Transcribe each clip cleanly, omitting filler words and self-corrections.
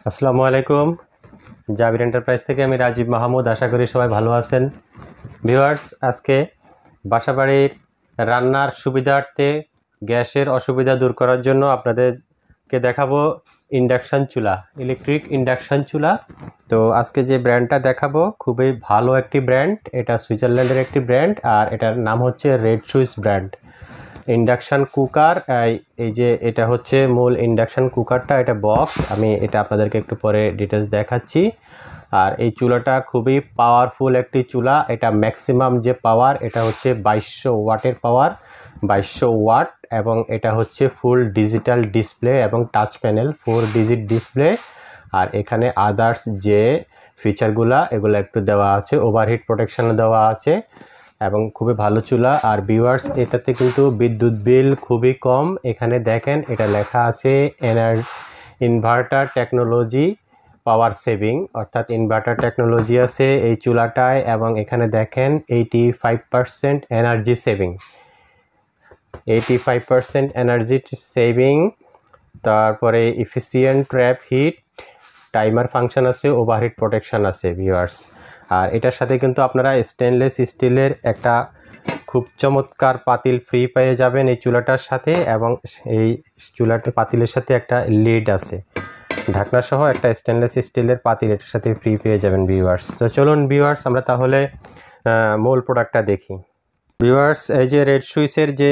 আসসালামু আলাইকুম। জাবির এন্টারপ্রাইজ থেকে আমি রাজীব মাহমুদ। আশা করি সবাই ভালো আছেন। ভিউয়ার্স, আজকে বাসাবাড়ির রান্নার সুবিধার্থে গ্যাসের অসুবিধা দূর করার জন্য আপনাদেরকে দেখাবো ইন্ডাকশান চুলা, ইলেকট্রিক ইন্ডাকশান চুলা। তো আজকে যে ব্র্যান্ডটা দেখাবো খুবই ভালো একটি ব্র্যান্ড, এটা সুইজারল্যান্ডের একটি ব্র্যান্ড, আর এটার নাম হচ্ছে রেডসুইস ব্র্যান্ড ইন্ডাকশান কুকার। এই যে এটা হচ্ছে মূল ইন্ডাকশান কুকারটা, এটা বক্স। আমি এটা আপনাদেরকে একটু পরে ডিটেলস দেখাচ্ছি। আর এই চুলাটা খুবই পাওয়ারফুল একটি চুলা। এটা ম্যাক্সিমাম যে পাওয়ার এটা হচ্ছে 2200 ওয়াটের পাওয়ার, 2200 ওয়াট। এবং এটা হচ্ছে ফুল ডিজিটাল ডিসপ্লে এবং টাচ প্যানেল, 4 ডিজিট ডিসপ্লে। আর এখানে আদার্স যে ফিচারগুলা এগুলো একটু দেওয়া আছে, ওভারহিট প্রোটেকশনও দেওয়া আছে এবং খুবই ভালো চুলা। আর ভিউয়ার্স, এটাতে কিন্তু বিদ্যুৎ বিল খুবই কম। এখানে দেখেন এটা লেখা আছে ইনভার্টার টেকনোলজি পাওয়ার সেভিং, অর্থাৎ ইনভার্টার টেকনোলজি আছে এই চুলাটায়। এবং এখানে দেখেন 85% এনার্জি সেভিং, 85% এনার্জি সেভিং। তারপরে efficient trap heat, timer function আছে, ওভারহিট প্রোটেকশন আছে ভিউয়ার্স। আর এটার সাথে কিন্তু আপনারা স্টেনলেস স্টিলের একটা খুব চমৎকার পাতিল ফ্রি পেয়ে যাবেন এই চুলাটার সাথে। এবং এই চুলাটার পাতিলের সাথে একটা লিড আছে, ঢাকনা সহ একটা স্টেনলেস স্টিলের পাতিল এটার সাথে ফ্রি পেয়ে যাবেন ভিউয়ার্স। তো চলুন ভিউয়ার্স, আমরা তাহলে মূল প্রোডাক্টটা দেখি। ভিউয়ার্স, এই যে রেডসুইসের যে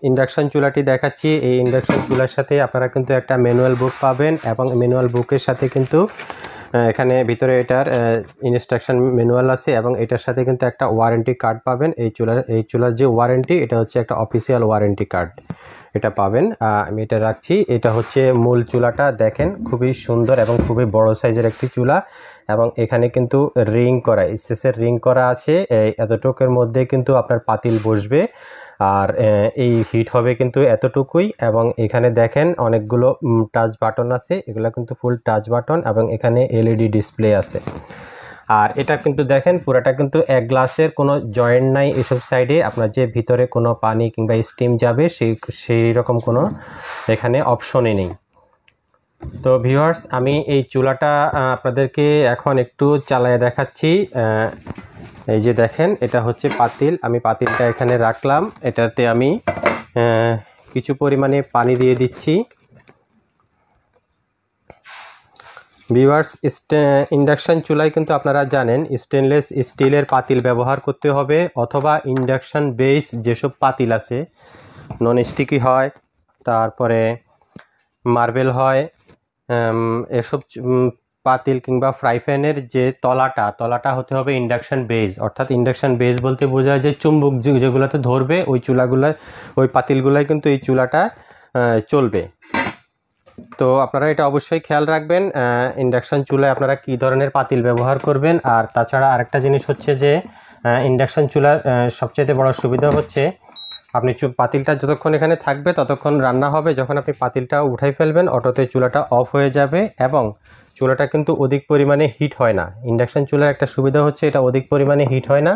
ইন্ডাকশান চুলাটি দেখাচ্ছি, এই ইন্ডাকশান চুলার সাথে আপনারা কিন্তু একটা ম্যানুয়াল বুক পাবেন। এবং ম্যানুয়াল বুকের সাথে কিন্তু এখানে ভিতরে এটার ইনস্ট্রাকশন ম্যানুয়াল আছে এবং এটার সাথে কিন্তু একটা ওয়ারেন্টি কার্ড পাবেন। এই চুলার যে ওয়ারেন্টি, এটা হচ্ছে একটা অফিসিয়াল ওয়ারেন্টি কার্ড, এটা পাবেন। আমি এটা রাখছি। এটা হচ্ছে মূল চুলাটা, দেখেন খুবই সুন্দর এবং খুবই বড় সাইজের একটি চুলা। এবং এখানে কিন্তু রিং করা, এসএসের রিং করা আছে। এতটুকুর মধ্যে কিন্তু আপনার পাতিল বসবে আর এই হিট হবে কিন্তু এতটুকুই। এবং এখানে দেখেন অনেকগুলো টাচ বাটন আছে, এগুলো কিন্তু ফুল টাচ বাটন। এবং এখানে এলইডি ডিসপ্লে আছে। আর এটা কিন্তু দেখেন পুরাটা কিন্তু এক গ্লাসের কোনো জয়েন্ট নাই এসব সাইডে, আপনার যে ভিতরে কোনো পানি কিংবা স্টিম যাবে সেই রকম কোনো এখানে অপশনই নেই। তো ভিউয়ার্স, আমি এই চুলাটা আপনাদেরকে এখন একটু চালায় দেখাচ্ছি। এই যে দেখেন এটা হচ্ছে পাতিল, আমি পাতিলটা এখানে রাখলাম। এটাতে আমি কিছু পরিমাণে পানি দিয়ে দিচ্ছি। ভিউয়ার্স, ইন্ডাকশান চুলায় কিন্তু আপনারা জানেন স্টেনলেস স্টিলের পাতিল ব্যবহার করতে হবে, অথবা ইন্ডাকশান বেস যেসব পাতিল আছে, নন স্টিকি হয়, তারপরে মার্বেল হয়, এসব পাতিল কিংবা ফ্রাই প্যানের যে তলাটা হতে হবে ইন্ডাকশান বেস। অর্থাৎ ইন্ডাকশান বেস বলতে বোঝায় যে চুম্বক যেগুলোতে ধরবে ওই চুলাগুলা, ওই পাতিলগুলাই কিন্তু এই চুলাটা চলবে। তো আপনারা এটা অবশ্যই খেয়াল রাখবেন ইন্ডাকশান চুলায় আপনারা কী ধরনের পাতিল ব্যবহার করবেন। আর তাছাড়া আরেকটা জিনিস হচ্ছে যে ইন্ডাকশান চুলার সবচেয়ে বড় সুবিধা হচ্ছে আপনি পাতিলটা যতক্ষণ এখানে থাকবে ততক্ষণ রান্না হবে। যখন আপনি পাতিলটা উঠাই ফেলবেন অটোতে চুলাটা অফ হয়ে যাবে এবং চুলাটা কিন্তু অধিক পরিমাণে হিট হয় না। ইন্ডাকশান চুলার একটা সুবিধা হচ্ছে এটা অধিক পরিমাণে হিট হয় না,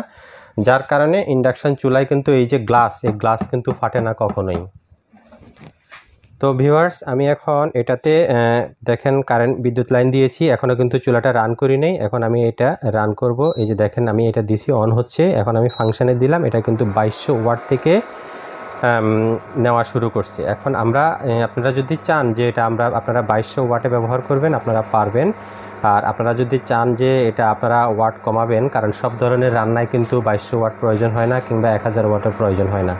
যার কারণে ইন্ডাকশান চুলায় কিন্তু এই যে গ্লাস, এই গ্লাস কিন্তু ফাটে না কখনোই। তো ভিউয়ার্স, আমি এখন এটাতে দেখেন কারেন্ট বিদ্যুৎ লাইন দিয়েছি, এখনও কিন্তু চুলাটা রান করি নেই। এখন আমি এটা রান করব। এই যে দেখেন আমি এটা দিছি, অন হচ্ছে। এখন আমি ফাংশানে দিলাম, এটা কিন্তু 2200 ওয়াট থেকে নেওয়া শুরু করছে। এখন আপনারা যদি চান যে এটা আপনারা 2200 ওয়াটে ব্যবহার করবেন, আপনারা পারবেন। আর আপনারা যদি চান যে এটা আপনারা ওয়াট কমাবেন, কারণ সব ধরনের রান্নায় কিন্তু 2200 ওয়াট প্রয়োজন হয় না, কিংবা 1000 ওয়াটের প্রয়োজন হয় না।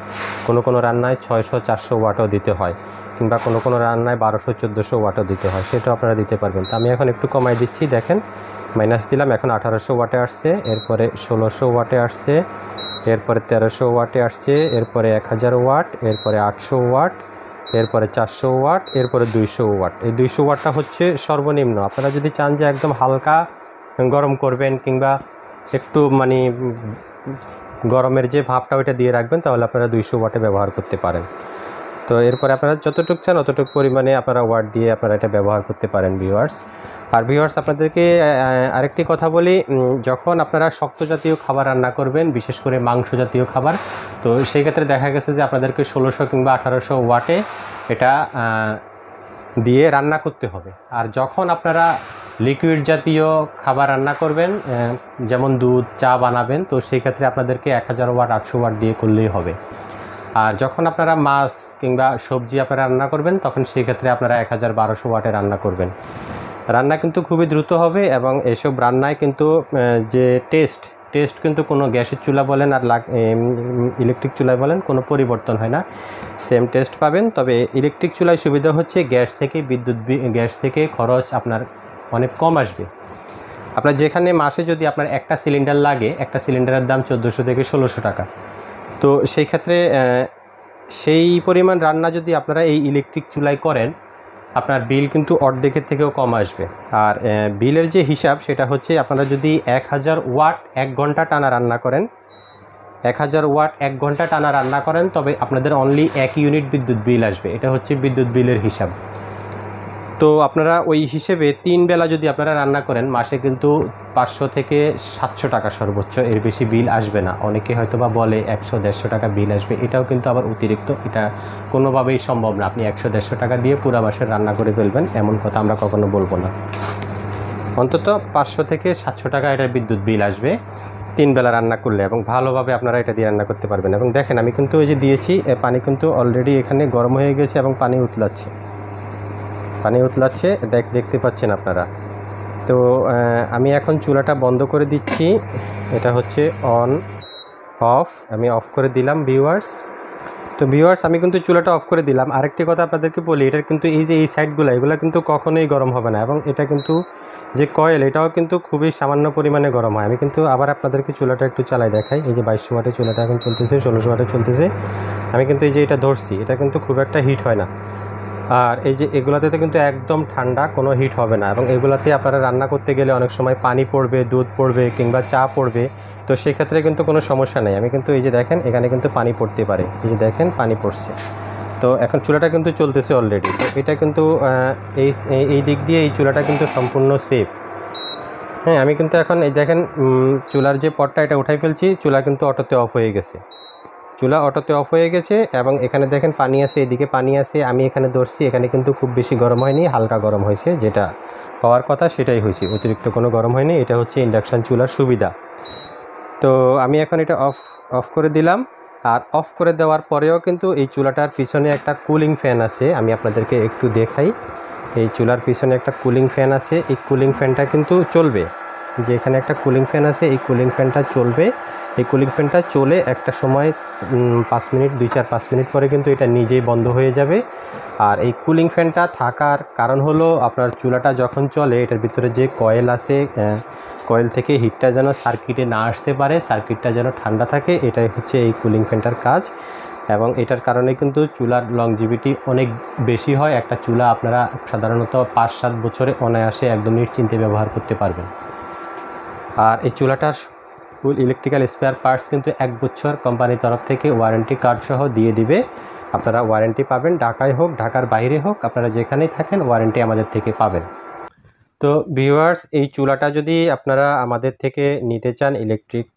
কোনো রান্নায় 600-400 ওয়াটও দিতে হয়, কিংবা কোনো রান্নায় 1200-1400 ওয়াটও দিতে হয়, সেটাও আপনারা দিতে পারবেন। তো আমি এখন একটু কমাই দিচ্ছি, দেখেন মাইনাস দিলাম, এখন 1800 ওয়াটে আসছে, এরপরে 1600 ওয়াটে আসছে, এরপরে 1300 ওয়াটে আসছে, এরপরে 1000 ওয়াট, এরপরে 800 ওয়াট, এরপরে 400 ওয়াট, এরপরে 200 ওয়াট। এই 200 ওয়াটটা হচ্ছে সর্বনিম্ন। আপনারা যদি চান যে একদম হালকা গরম করবেন কিংবা একটু মানে গরমের যে ভাবটা ওইটা দিয়ে রাখবেন, তাহলে আপনারা 200 ওয়াটে ব্যবহার করতে পারেন। তো এরপরে আপনারা যতটুকু চান অতটুকু পরিমাণে আপনারা ওয়াট দিয়ে আপনারা এটা ব্যবহার করতে পারেন ভিউয়ার্স। আর ভিউয়ার্স, আপনাদেরকে আরেকটি কথা বলি, যখন আপনারা শক্ত জাতীয় খাবার রান্না করবেন, বিশেষ করে মাংস জাতীয় খাবার, তো সেই ক্ষেত্রে দেখা গেছে যে আপনাদেরকে 1600 কিংবা 1800 ওয়াটে এটা দিয়ে রান্না করতে হবে। আর যখন আপনারা লিকুইড জাতীয় খাবার রান্না করবেন, যেমন দুধ, চা বানাবেন, তো সেই ক্ষেত্রে আপনাদেরকে 1000 ওয়াট 800 ওয়াট দিয়ে করলেই হবে। আর যখন আপনারা মাছ কিংবা সবজি আপনারা রান্না করবেন, তখন সেই ক্ষেত্রে আপনারা 1200 ওয়াটে রান্না করবেন। রান্না কিন্তু খুবই দ্রুত হবে এবং এসব রান্নায় কিন্তু যে টেস্ট কিন্তু কোনো গ্যাসের চুলা বলেন আর ইলেকট্রিক চুলায় বলেন কোনো পরিবর্তন হয় না, সেম টেস্ট পাবেন। তবে ইলেকট্রিক চুলায় সুবিধা হচ্ছে গ্যাস থেকে খরচ আপনার অনেক কম আসবে। আপনার যেখানে মাসে যদি আপনার একটা সিলিন্ডার লাগে, একটা সিলিন্ডারের দাম 1400 থেকে 1600 টাকা, তো সেই ক্ষেত্রে সেই পরিমাণ রান্না যদি আপনারা এই ইলেকট্রিক চুলায় করেন, আপনার বিল কিন্তু অর্ধেকের থেকেও কম আসবে। আর বিলের যে হিসাব সেটা হচ্ছে, আপনারা যদি 1000 ওয়াট 1 ঘন্টা টানা রান্না করেন, 1000 ওয়াট 1 ঘন্টা টানা রান্না করেন, তবে আপনাদের অনলি 1 ইউনিট বিদ্যুৎ বিল আসবে। এটা হচ্ছে বিদ্যুৎ বিলের হিসাব। তো আপনারা ওই হিসেবে 3 বেলা যদি আপনারা রান্না করেন, মাসে কিন্তু 500 থেকে 700 টাকা সর্বোচ্চ, এর বেশি বিল আসবে না। অনেকে হয়তো বা বলে 100-150 টাকা বিল আসবে, এটাও কিন্তু আবার অতিরিক্ত, এটা কোনোভাবেই সম্ভব না। আপনি 100-150 টাকা দিয়ে পুরো মাসের রান্না করে ফেলবেন, এমন কথা আমরা কখনো বলবো না। অন্তত 500 থেকে 700 টাকা এটার বিদ্যুৎ বিল আসবে 3 বেলা রান্না করলে, এবং ভালোভাবে আপনারা এটা দিয়ে রান্না করতে পারবেন। এবং দেখেন, আমি কিন্তু ওই যে দিয়েছি, পানি কিন্তু অলরেডি এখানে গরম হয়ে গেছে এবং পানি উতলাচ্ছে, দেখতে পাচ্ছেন আপনারা। তো আমি এখন চুলাটা বন্ধ করে দিচ্ছি। এটা হচ্ছে অন অফ, আমি অফ করে দিলাম ভিউয়ার্স। তো ভিউয়ার্স, আমি কিন্তু চুলাটা অফ করে দিলাম। আরেকটি কথা আপনাদেরকে বলি, এটার কিন্তু এই যে এই সাইডগুলো, এগুলো কিন্তু কখনোই গরম হবে না, এবং এটা কিন্তু যে কয়েল, এটাও কিন্তু খুবই সামান্য পরিমাণে গরম হয়। আমি কিন্তু আবার আপনাদেরকে চুলাটা একটু চালাই দেখাই। এই যে 2200 ওয়াটে চুলাটা এখন চলতেছে, 1600 ওয়াটে চলতেছে। আমি কিন্তু এই যে এটা ধরছি, এটা কিন্তু খুব একটা হিট হয় না। আর এই যে এগুলাতে কিন্তু একদম ঠান্ডা, কোনো হিট হবে না। এবং এগুলাতে আপনারা রান্না করতে গেলে অনেক সময় পানি পড়বে, দুধ পড়বে কিংবা চা পড়বে, তো সেক্ষেত্রে কিন্তু কোনো সমস্যা নেই। আমি কিন্তু এই যে দেখেন, এখানে কিন্তু পানি পড়তে পারে, এই যে দেখেন পানি পড়ছে। তো এখন চুলাটা কিন্তু চলতেছে অলরেডি। তো এটা কিন্তু এই দিক দিয়ে এই চুলাটা কিন্তু সম্পূর্ণ সেফ। হ্যাঁ, আমি কিন্তু এখন এই দেখেন, চুলার যে পটটা এটা উঠাই ফেলছি, চুলা কিন্তু অটোতে অফ হয়ে গেছে। এবং এখানে দেখেন পানি আছে, এদিকে পানি আছে। আমি এখানে ধরছি, এখানে কিন্তু খুব বেশি গরম হয়নি, হালকা গরম হয়েছে, যেটা হওয়ার কথা সেটাই হয়েছে, অতিরিক্ত কোনো গরম হয়নি। এটা হচ্ছে ইন্ডাকশান চুলার সুবিধা। তো আমি এখন এটা অফ করে দিলাম। আর অফ করে দেওয়ার পরেও কিন্তু এই চুলাটার পিছনে একটা কুলিং ফ্যান আছে, আমি আপনাদেরকে একটু দেখাই। এই চুলার পিছনে একটা কুলিং ফ্যান আছে, এই কুলিং ফ্যানটা কিন্তু চলবে। যে এখানে একটা কুলিং ফ্যান আছে, এই কুলিং ফ্যানটা চলবে। এই কুলিং ফ্যানটা চলে একটা সময় 5 মিনিট, 2-4-5 মিনিট পরে কিন্তু এটা নিজেই বন্ধ হয়ে যাবে। আর এই কুলিং ফ্যানটা থাকার কারণ হলো, আপনার চুলাটা যখন চলে, এটার ভিতরে যে কয়েল আছে, কয়েল থেকে হিটটা যেন সার্কিটে না আসতে পারে, সার্কিটটা যেন ঠান্ডা থাকে, এটাই হচ্ছে এই কুলিং ফ্যানটার কাজ। এবং এটার কারণে কিন্তু চুলার লংজিভিটি অনেক বেশি হয়। একটা চুলা আপনারা সাধারণত 5-7 বছরে অনায়াসে একদম নিশ্চিন্তে ব্যবহার করতে পারবেন। আর এই চুলাটার ফুল ইলেকট্রিক্যাল স্পেয়ার পার্টস কিন্তু 1 বছর কোম্পানির তরফ থেকে ওয়ারেন্টি কার্ড সহ দিয়ে দিবে। আপনারা ওয়ারেন্টি পাবেন, ঢাকায় হোক ঢাকার বাইরে হোক, আপনারা যেখানেই থাকেন ওয়ারেন্টি আমাদের থেকে পাবেন। তো ভিউয়ার্স, এই চুলাটা যদি আপনারা আমাদের থেকে নিতে চান, ইলেকট্রিক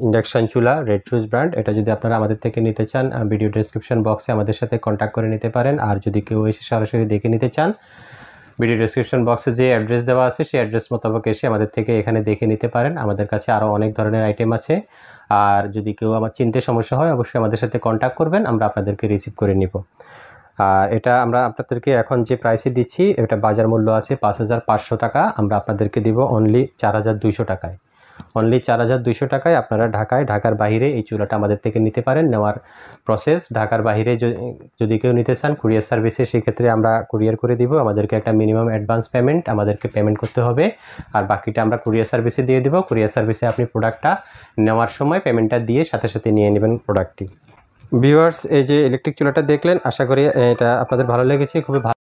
ইন্ডাকশান চুলা রেডসুইস ব্র্যান্ড, এটা যদি আপনারা আমাদের থেকে নিতে চান, ভিডিও ডেসক্রিপশন বক্সে আমাদের সাথে কন্ট্যাক্ট করে নিতে পারেন। আর যদি কেউ এসে সরাসরি দেখে নিতে চান, ভিডিও ডেসক্রিপশন বক্সে যে অ্যাড্রেস দেওয়া আছে সেই অ্যাড্রেস মোতাবেক এসে আমাদের থেকে এখানে দেখে নিতে পারেন। আমাদের কাছে আরও অনেক ধরনের আইটেম আছে। আর যদি কেউ আমার চিনতে সমস্যা হয়, অবশ্যই আমাদের সাথে কন্ট্যাক্ট করবেন, আমরা আপনাদেরকে রিসিভ করে নিব। আর এটা আমরা আপনাদেরকে এখন যে প্রাইসে দিচ্ছি, এটা বাজার মূল্য আছে 5500 টাকা, আমরা আপনাদেরকে দিব অনলি 4200 টাকায়। অনলি 4200 টাকায় আপনারা ঢাকার বাইরে এই চুলাটা আমাদের থেকে নিতে পারেন। নেওয়ার প্রসেস, ঢাকার বাইরে যদি কেউ নিতে চান কুরিয়ার সার্ভিসে, সেক্ষেত্রে আমরা কুরিয়ার করে দিব। আমাদেরকে একটা মিনিমাম অ্যাডভান্স পেমেন্ট আমাদেরকে পেমেন্ট করতে হবে, আর বাকিটা আমরা কুরিয়ার সার্ভিসে দিয়ে দিব। কুরিয়ার সার্ভিসে আপনি প্রোডাক্টটা নেওয়ার সময় পেমেন্টটা দিয়ে সাথে সাথে নিয়ে নেবেন প্রোডাক্টটি। ভিউয়ার্স, এই যে ইলেকট্রিক চুলাটা দেখলেন, আশা করি এটা আপনাদের ভালো লেগেছে। খুবই ভালো